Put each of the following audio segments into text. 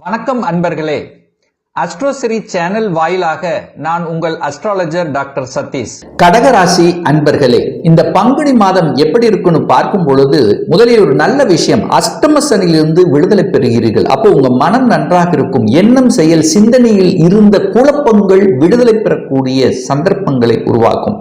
வணக்கம் அன்பர்களே. அஸ்ட்ரோசிரி சேனல் வாயிலாக நான் உங்கள் அஸ்ட்ராலஜர் டாக்டர் சதீஷ். கடகராசி அன்பர்களே, இந்த பங்குனி மாதம் எப்படி இருக்குன்னு பார்க்கும் பொழுது முதலில் ஒரு நல்ல விஷயம், அஷ்டம சனியிலிருந்து விடுதலை பெறுகிறீர்கள். அப்போ உங்க மனம் நன்றாக இருக்கும். எண்ணம் செயல் சிந்தனையில் இருந்த குழப்பங்கள் விடுதலை பெறக்கூடிய சந்தர்ப்பங்களை உருவாக்கும்.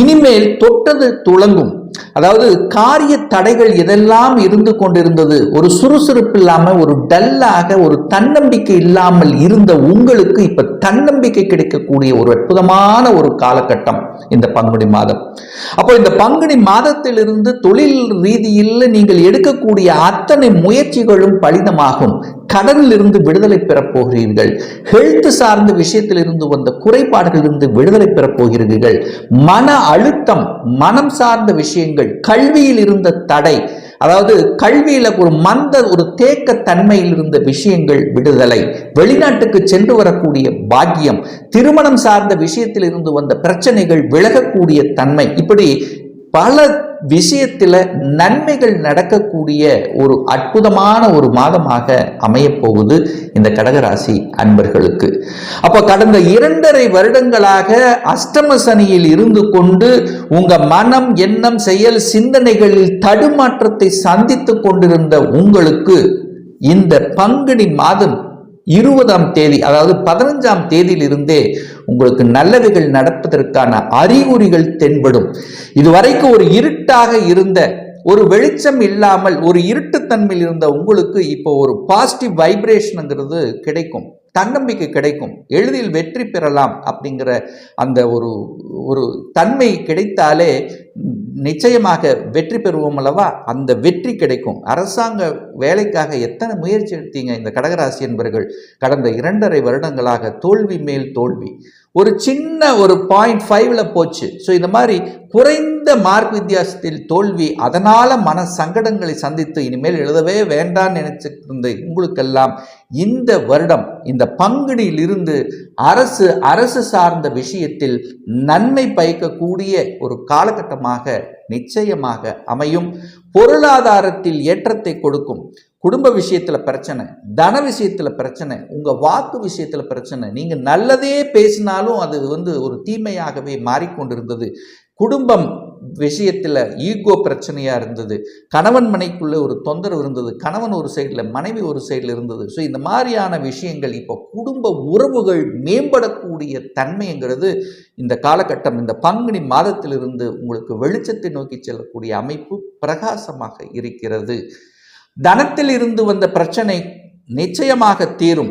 இனிமேல் தொட்டது துளங்கும். அதாவது காரிய தடைகள் எதெல்லாம் இருந்து கொண்டிருந்தது, ஒரு சுறுசுறுப்பு இல்லாம, ஒரு டல்லாக, ஒரு தன்னம்பிக்கை இல்லாமல் இருந்த உங்களுக்கு இப்ப தன்னம்பிக்கை கிடைக்கக்கூடிய ஒரு அற்புதமான ஒரு காலகட்டம் இந்த பங்குனி மாதம். அப்போ இந்த பங்குனி மாதத்திலிருந்து தொழில் ரீதியில் நீங்கள் எடுக்கக்கூடிய அத்தனை முயற்சிகளும் பலிதமாகும். கடனில் இருந்து விடுதலை பெறப் போகிறீர்கள். ஹெல்த் சார்ந்த விஷயத்தில் இருந்து வந்த குறைபாடுகளிலிருந்து விடுதலை பெறப் போகிறீர்கள். மன அழுத்தம், மனம் சார்ந்த விஷயங்கள், கல்வியில் இருந்த தடை, அதாவது கல்வியில ஒரு தேக்க தன்மையில் இருந்த விஷயங்கள் விடுதலை, வெளிநாட்டுக்கு சென்று வரக்கூடிய பாக்கியம், திருமணம் சார்ந்த விஷயத்தில் இருந்து வந்த பிரச்சனைகள் விலகக்கூடிய தன்மை, இப்படி பல விஷயத்துல நன்மைகள் நடக்கக்கூடிய ஒரு அற்புதமான ஒரு மாதமாக அமைய போகுது இந்த கடகராசி அன்பர்களுக்கு. அப்ப கடந்த 2.5 வருடங்களாக அஷ்டம சனியில் இருந்து கொண்டு உங்க மனம், எண்ணம், செயல், சிந்தனைகளில் தடுமாற்றத்தை சந்தித்துக் கொண்டிருந்த உங்களுக்கு இந்த பங்குனி மாதம் 20ஆம் தேதி, அதாவது 15ஆம் தேதியிலிருந்தே உங்களுக்கு நல்லவைகள் நடப்பதற்கான அறிகுறிகள் தென்படும். இதுவரைக்கும் ஒரு இருட்டாக இருந்த, ஒரு வெளிச்சம் இல்லாமல் ஒரு இருட்டுத்தன்மையில் இருந்த உங்களுக்கு இப்போ ஒரு பாசிட்டிவ் வைப்ரேஷனுங்கிறது கிடைக்கும், தன்னம்பிக்கை கிடைக்கும், எளிதில் வெற்றி பெறலாம் அப்படிங்கிற அந்த ஒரு தன்மை கிடைத்தாலே நிச்சயமாக வெற்றி பெறுவோம் அல்லவா, அந்த வெற்றி கிடைக்கும். அரசாங்க வேலைக்காக எத்தனை முயற்சி எடுத்தீங்க இந்த கடகராசி என்பவர்கள், கடந்த 2.5 வருடங்களாக தோல்வி மேல் தோல்வி, ஒரு சின்ன ஒரு 0.5ல போச்சு. ஸோ இந்த மாதிரி குறைந்த மார்க் வித்தியாசத்தில் தோல்வி, அதனால மன சங்கடங்களை சந்தித்து இனிமேல் எழுதவே வேண்டாம்னு நினைச்சிட்டு இருந்த உங்களுக்கெல்லாம் இந்த வருடம், இந்த பங்குனியில் இருந்து அரசு சார்ந்த விஷயத்தில் நன்மை பயக்கக்கூடிய ஒரு காலகட்டமாக நிச்சயமாக அமையும். பொருளாதாரத்தில் ஏற்றத்தை கொடுக்கும். குடும்ப விஷயத்துல பிரச்சனை, தன விஷயத்துல பிரச்சனை, உங்க வாக்கு விஷயத்துல பிரச்சனை, நீங்க நல்லதே பேசினாலும் அது ஒரு தீமையாகவே மாறிக்கொண்டிருந்தது. குடும்பம் விஷயத்துல ஈகோ பிரச்சனையா இருந்தது. கணவன் மனைக்குள்ள ஒரு தொந்தரவு இருந்தது. கணவன் ஒரு சைடுல, மனைவி ஒரு சைடுல இருந்தது. ஸோ இந்த மாதிரியான விஷயங்கள் இப்போ குடும்ப உறவுகள் மேம்படக்கூடிய தன்மைங்கிறது இந்த காலகட்டம், இந்த பங்குனி மாதத்திலிருந்து உங்களுக்கு வெளிச்சத்தை நோக்கி செல்லக்கூடிய அமைப்பு பிரகாசமாக இருக்கிறது. தனத்தில் இருந்து வந்த பிரச்சனை நிச்சயமாக தீரும்.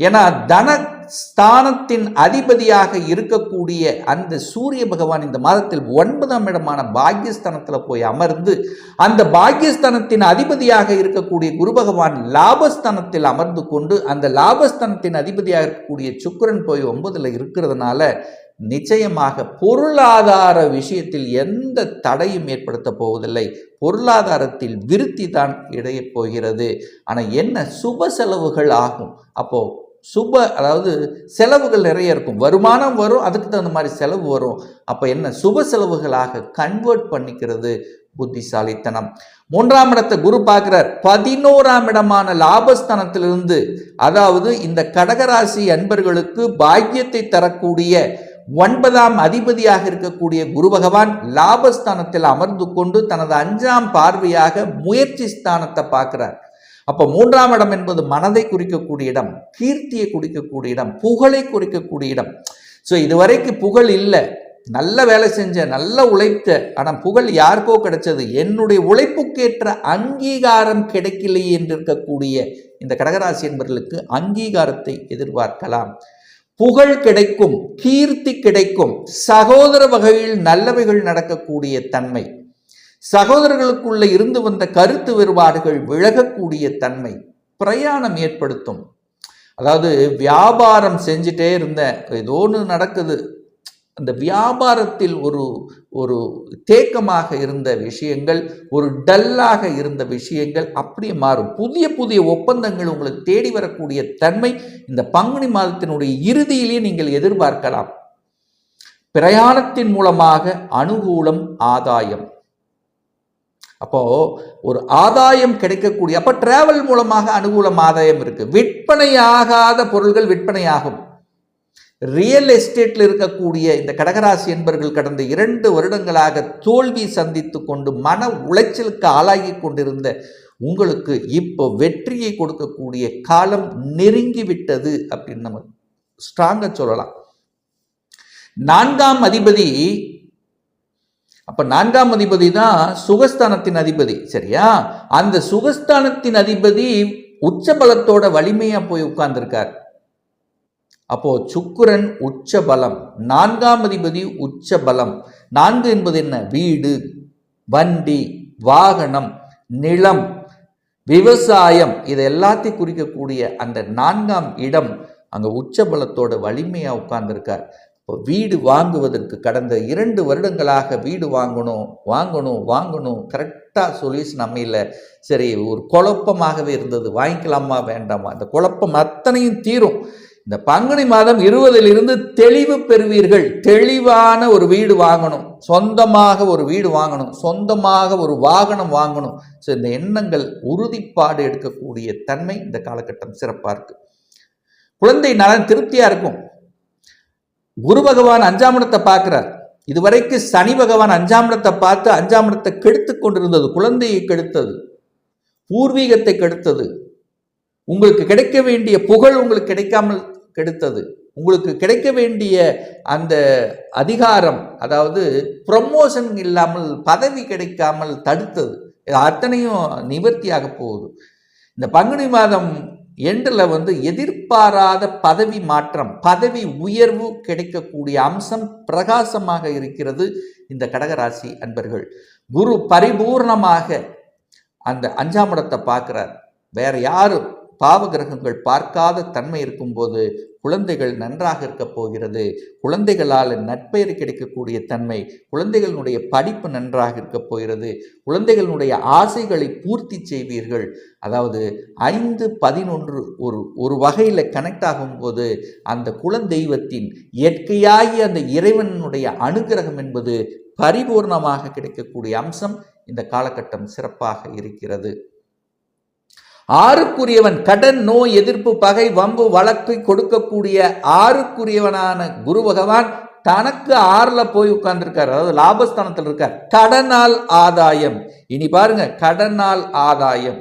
ஏன்னா தனஸ்தானத்தின் அதிபதியாக இருக்கக்கூடிய அந்த சூரிய பகவான் இந்த மாதத்தில் 9ஆம் இடமான பாக்யஸ்தானத்தில் போய் அமர்ந்து, அந்த பாக்யஸ்தானத்தின் அதிபதியாக இருக்கக்கூடிய குரு பகவான் லாபஸ்தானத்தில் அமர்ந்து கொண்டு, அந்த லாபஸ்தானத்தின் அதிபதியாக இருக்கக்கூடிய சுக்கிரன் போய் 9ல் இருக்கிறதுனால நிச்சயமாக பொருளாதார விஷயத்தில் எந்த தடையும் ஏற்படுத்த போவதில்லை. பொருளாதாரத்தில் விருத்தி தான் இடைய போகிறது. ஆனால் என்ன, சுப செலவுகள் ஆகும். அப்போ அதாவது செலவுகள் நிறைய இருக்கும். வருமானம் வரும், அதுக்கு தகுந்த மாதிரி செலவு வரும். அப்போ என்ன, சுப செலவுகளாக கன்வெர்ட் பண்ணிக்கிறது புத்திசாலித்தனம். 3ஆம் இடத்தை குரு பார்க்கிறார். 11ஆம் இடமான லாபஸ்தானத்திலிருந்து, அதாவது இந்த கடகராசி அன்பர்களுக்கு பாக்கியத்தை தரக்கூடிய 9ஆம் அதிபதியாக இருக்கக்கூடிய குரு பகவான் லாபஸ்தானத்தில் அமர்ந்து கொண்டு தனது 5ஆம் பார்வையாக முயற்சி ஸ்தானத்தை பார்க்கிறார். அப்ப 3ஆம் இடம் என்பது மனதை குறிக்கக்கூடிய இடம், கீர்த்தியை குறிக்கக்கூடிய இடம், புகழை குறிக்கக்கூடிய இடம். ஸோ இதுவரைக்கும் புகழ் இல்லை, நல்ல வேலை செஞ்ச, நல்ல உழைத்த, ஆனால் புகழ் யாருக்கோ கிடைச்சது, என்னுடைய உழைப்புக்கேற்ற அங்கீகாரம் கிடைக்கலையே என்று இருக்கக்கூடிய இந்த கடகராசி என்பவர்களுக்கு அங்கீகாரத்தை எதிர்பார்க்கலாம். புகழ் கிடைக்கும், கீர்த்தி கிடைக்கும், சகோதர வகையில் நல்லவைகள் நடக்கக்கூடிய தன்மை, சகோதரர்களுக்குள்ள இருந்து வந்த கருத்து வேறுபாடுகள் விலகக்கூடிய தன்மை, பிரயாணம் ஏற்படுத்தும். அதாவது வியாபாரம் செஞ்சுட்டே இருந்த, ஏதோ ஒன்று நடக்குது, அந்த வியாபாரத்தில் ஒரு தேக்கமாக இருந்த விஷயங்கள், ஒரு டல்லாக இருந்த விஷயங்கள் அப்படியே மாறும். புதிய ஒப்பந்தங்கள் உங்களுக்கு தேடி வரக்கூடிய தன்மை இந்த பங்குனி மாதத்தினுடைய இறுதியிலேயே நீங்கள் எதிர்பார்க்கலாம். பிரயாணத்தின் மூலமாக அனுகூலம், ஆதாயம். அப்போ ஒரு ஆதாயம் கிடைக்கக்கூடிய, அப்ப டிராவல் மூலமாக அனுகூலம் ஆதாயம் இருக்கு. விற்பனையாகாத பொருள்கள் விற்பனையாகும். ரியல் எஸ்டேட்ல இருக்கக்கூடிய இந்த கடகராசி என்பவர்கள் கடந்த 2 வருடங்களாக தோல்வி சந்தித்து கொண்டு மன உளைச்சலுக்கு ஆளாகி கொண்டிருந்த உங்களுக்கு இப்போ வெற்றியை கொடுக்கக்கூடிய காலம் நெருங்கி விட்டது அப்படின்னு நம்ம ஸ்ட்ராங்கா சொல்லலாம். 4ஆம் அதிபதி, அப்ப 4ஆம் அதிபதி தான் சுகஸ்தானத்தின் அதிபதி, சரியா? அந்த சுகஸ்தானத்தின் அதிபதி உச்ச பலத்தோட வலிமையா போய் உட்கார்ந்திருக்கார். அப்போ சுக்கிரன் உச்ச பலம், 4ஆம் அதிபதி உச்ச பலம். 4 என்பது என்ன? வீடு, வண்டி, வாகனம், நிலம், விவசாயம், இது எல்லாத்தையும் குறிக்கக்கூடிய அந்த 4ஆம் இடம் அங்க உச்ச பலத்தோட வலிமையா உட்கார்ந்திருக்கார். இப்போ வீடு வாங்குவதற்கு கடந்த 2 வருடங்களாக வீடு வாங்கணும் கரெக்டா சொல்யூஷன் அமையல. சரி, ஒரு குழப்பமாகவே இருந்தது, வாங்கிக்கலாமா வேண்டாமா, அந்த குழப்பம் அத்தனையும் தீரும். இந்த பங்குனி மாதம் 20லிருந்து தெளிவு பெறுவீர்கள். தெளிவான ஒரு வீடு வாங்கணும், சொந்தமாக ஒரு வீடு வாங்கணும், சொந்தமாக ஒரு வாகனம் வாங்கணும். ஸோ இந்த எண்ணங்கள் உறுதிப்பாடு எடுக்கக்கூடிய தன்மை இந்த காலகட்டம் சிறப்பாக இருக்கு. குழந்தை நலன் திருப்தியா இருக்கும். குரு பகவான் 5ஆம் இடத்தை பார்க்கிறார். இதுவரைக்கும் சனி பகவான் 5ஆம் இடத்தை பார்த்து 5ஆம் இடத்தை கெடுத்து கொண்டிருந்தது, குழந்தையை கெடுத்தது, பூர்வீகத்தை கெடுத்தது, உங்களுக்கு கிடைக்க வேண்டிய புகழ் உங்களுக்கு கிடைக்காமல் கெடுத்தது, உங்களுக்கு கிடைக்க வேண்டிய அந்த அதிகாரம், அதாவது ப்ரமோஷன் இல்லாமல் பதவி கிடைக்காமல் தடுத்தது. அத்தனையும் நிவர்த்தியாக போகுது. இந்த பங்குனி மாதம் எண்டில் எதிர்பாராத பதவி மாற்றம், பதவி உயர்வு கிடைக்கக்கூடிய அம்சம் பிரகாசமாக இருக்கிறது இந்த கடகராசி அன்பர்கள். குரு பரிபூர்ணமாக அந்த 5ஆம் இடத்தை பார்க்கிறார். வேற யாரும் பாவ கிரகங்கள் பார்க்காத தன்மை இருக்கும்போது குழந்தைகள் நன்றாக இருக்க போகிறது. குழந்தைகளால் நற்பெயர் கிடைக்கக்கூடிய தன்மை, குழந்தைகளுடைய படிப்பு நன்றாக இருக்க போகிறது. குழந்தைகளுடைய ஆசைகளை பூர்த்தி செய்வீர்கள். அதாவது 5-11 ஒரு வகையில் கனெக்ட் ஆகும்போது அந்த குலதெய்வத்தின் இயற்கையாகி அந்த இறைவனுடைய அனுகிரகம் என்பது பரிபூர்ணமாக கிடைக்கக்கூடிய அம்சம் இந்த காலகட்டம் சிறப்பாக இருக்கிறது. 6க்குரியவன் கடன், நோய், எதிர்ப்பு, பகை, வம்பு, வழக்கை கொடுக்கக்கூடிய 6க்குரியவனான குரு பகவான் தனக்கு 6ல போய் உட்கார்ந்துருக்கார். அதாவது லாபஸ்தானத்தில் இருக்கார். கடனால் ஆதாயம். இனி பாருங்க, கடனால் ஆதாயம்,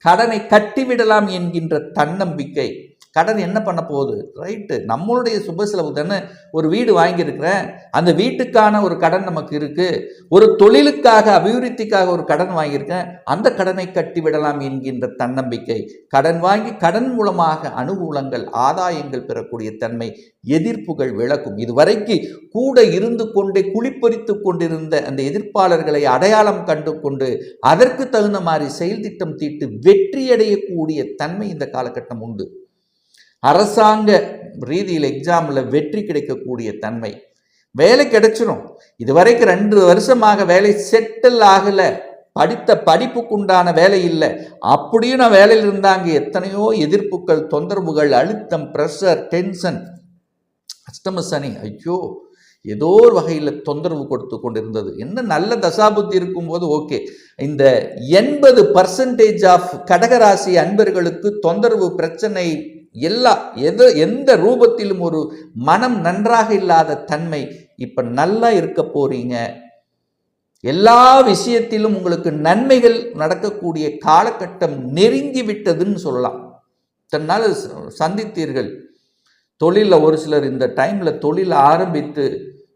கடனை கட்டிவிடலாம் என்கின்ற தன்னம்பிக்கை. கடன் என்ன பண்ண போகுது? ரைட்டு, நம்மளுடைய சுப செலவு தானே. ஒரு வீடு வாங்கியிருக்கிறேன், அந்த வீட்டுக்கான ஒரு கடன் நமக்கு இருக்கு. ஒரு தொழிலுக்காக, அபிவிருத்திக்காக ஒரு கடன் வாங்கியிருக்கேன், அந்த கடனை கட்டிவிடலாம் என்கின்ற தன்னம்பிக்கை. கடன் வாங்கி கடன் மூலமாக அனுகூலங்கள், ஆதாயங்கள் பெறக்கூடிய தன்மை, எதிர்ப்புகள் விலகும். இதுவரைக்கு கூட இருந்து கொண்டே குளிப்பறித்து கொண்டிருந்த அந்த எதிர்ப்பாளர்களை அடையாளம் கண்டு கொண்டு அதற்கு தகுந்த மாதிரி செயல் திட்டம் தீட்டு வெற்றியடையக்கூடிய தன்மை இந்த காலகட்டம் உண்டு. அரசாங்க ரீதியில் எக்ஸாமில் வெற்றி கிடைக்கக்கூடிய தன்மை, வேலை கிடைச்சிடும். இதுவரைக்கும் 2 வருஷமாக வேலை செட்டில் ஆகல, படித்த படிப்புக்குண்டான வேலை இல்லை, அப்படியும் நான் வேலையில் இருந்தாங்க. எத்தனையோ எதிர்ப்புகள், தொந்தரவுகள், அழுத்தம், ப்ரெஷர், டென்ஷன், அஷ்டம சனி, ஐயோ ஏதோ ஒரு வகையில் தொந்தரவு கொடுத்து கொண்டிருந்தது. என்ன நல்ல தசாபுத்தி இருக்கும்போது ஓகே. இந்த 80% ஆஃப் கடகராசி அன்பர்களுக்கு தொந்தரவு, பிரச்சனை, எந்த ரூபத்திலும் ஒரு மனம் நன்றாக இல்லாத தன்மை. இப்ப நல்லா இருக்க போறீங்க. எல்லா விஷயத்திலும் உங்களுக்கு நன்மைகள் நடக்கக்கூடிய காலகட்டம் நெருங்கி விட்டதுன்னு சொல்லலாம். தன்னால் சந்தித்தீர்கள். தொழிலில் ஒரு சிலர் இந்த டைமில் தொழில் ஆரம்பித்து,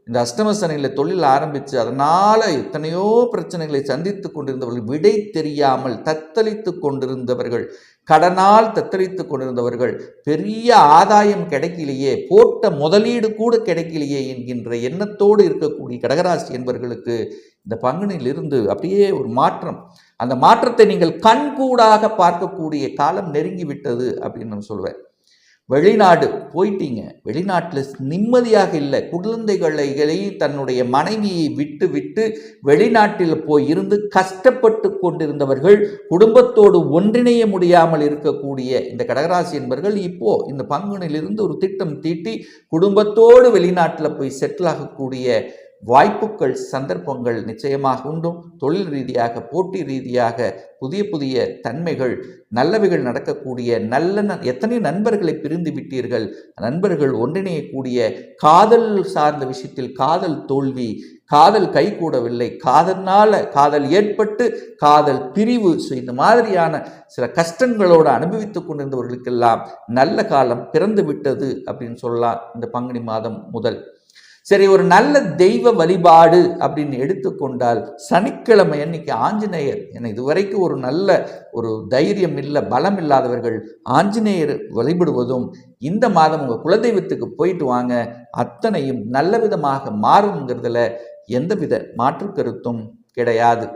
இந்த அஷ்டம சனியில் தொழில் ஆரம்பித்து அதனால் எத்தனையோ பிரச்சனைகளை சந்தித்து கொண்டிருந்தவர்கள், விடை தெரியாமல் தத்தளித்து கொண்டிருந்தவர்கள், கடனால் தத்தளித்து கொண்டிருந்தவர்கள், பெரிய ஆதாயம் கிடைக்கலையே, போட்ட முதலீடு கூட கிடைக்கலையே என்கின்ற எண்ணத்தோடு இருக்கக்கூடிய கடகராசி என்பவர்களுக்கு இந்த பங்குனியிலிருந்து அப்படியே ஒரு மாற்றம், அந்த மாற்றத்தை நீங்கள் கண்கூடாக பார்க்கக்கூடிய காலம் நெருங்கி விட்டது அப்படின்னு நான் சொல்வேன். வெளிநாடு போயிட்டீங்க, வெளிநாட்டில் நிம்மதியாக இல்லை, குழந்தைகளை தன்னுடைய மனைவியை விட்டு விட்டு வெளிநாட்டில் போய் இருந்து கஷ்டப்பட்டு கொண்டிருந்தவர்கள், குடும்பத்தோடு ஒன்றிணைய முடியாமல் இருக்கக்கூடிய இந்த கடகராசி என்பவர்கள் இப்போ இந்த பங்குனிலிருந்து ஒரு திட்டம் தீட்டி குடும்பத்தோடு வெளிநாட்டில் போய் செட்டில் ஆகக்கூடிய வாய்ப்புகள் சந்தர்ப்பங்கள் நிச்சயமாக உண்டும். தொழில் ரீதியாக போட்டி ரீதியாக புதிய புதிய தன்மைகள் நல்லவைகள் நடக்கக்கூடிய எத்தனை நண்பர்களை பிரிந்து விட்டீர்கள், நண்பர்கள் ஒன்றிணையக்கூடிய காதல் சார்ந்த விஷயத்தில் காதல் தோல்வி, காதல் கைகூடவில்லை, காதல் ஏற்பட்டு காதல் பிரிவு, இந்த மாதிரியான சில கஷ்டங்களோடு அனுபவித்துக் கொண்டிருந்தவர்களுக்கெல்லாம் நல்ல காலம் பிறந்து விட்டது அப்படின்னு சொல்லலாம் இந்த பங்குனி மாதம் முதல். சரி, ஒரு நல்ல தெய்வ வழிபாடு அப்படின்னு எடுத்துக்கொண்டால் சனிக்கிழமை அன்னைக்கு ஆஞ்சநேயர், இதுவரைக்கும் ஒரு நல்ல ஒரு தைரியம் இல்லை, பலம் இல்லாதவர்கள் ஆஞ்சநேயர் வழிபடுவதும், இந்த மாதம் உங்கள் குலதெய்வத்துக்கு போயிட்டு வாங்க, அத்தனையும் நல்ல விதமாக மாறுங்கிறதுல எந்தவித மாற்று கருத்தும் கிடையாது.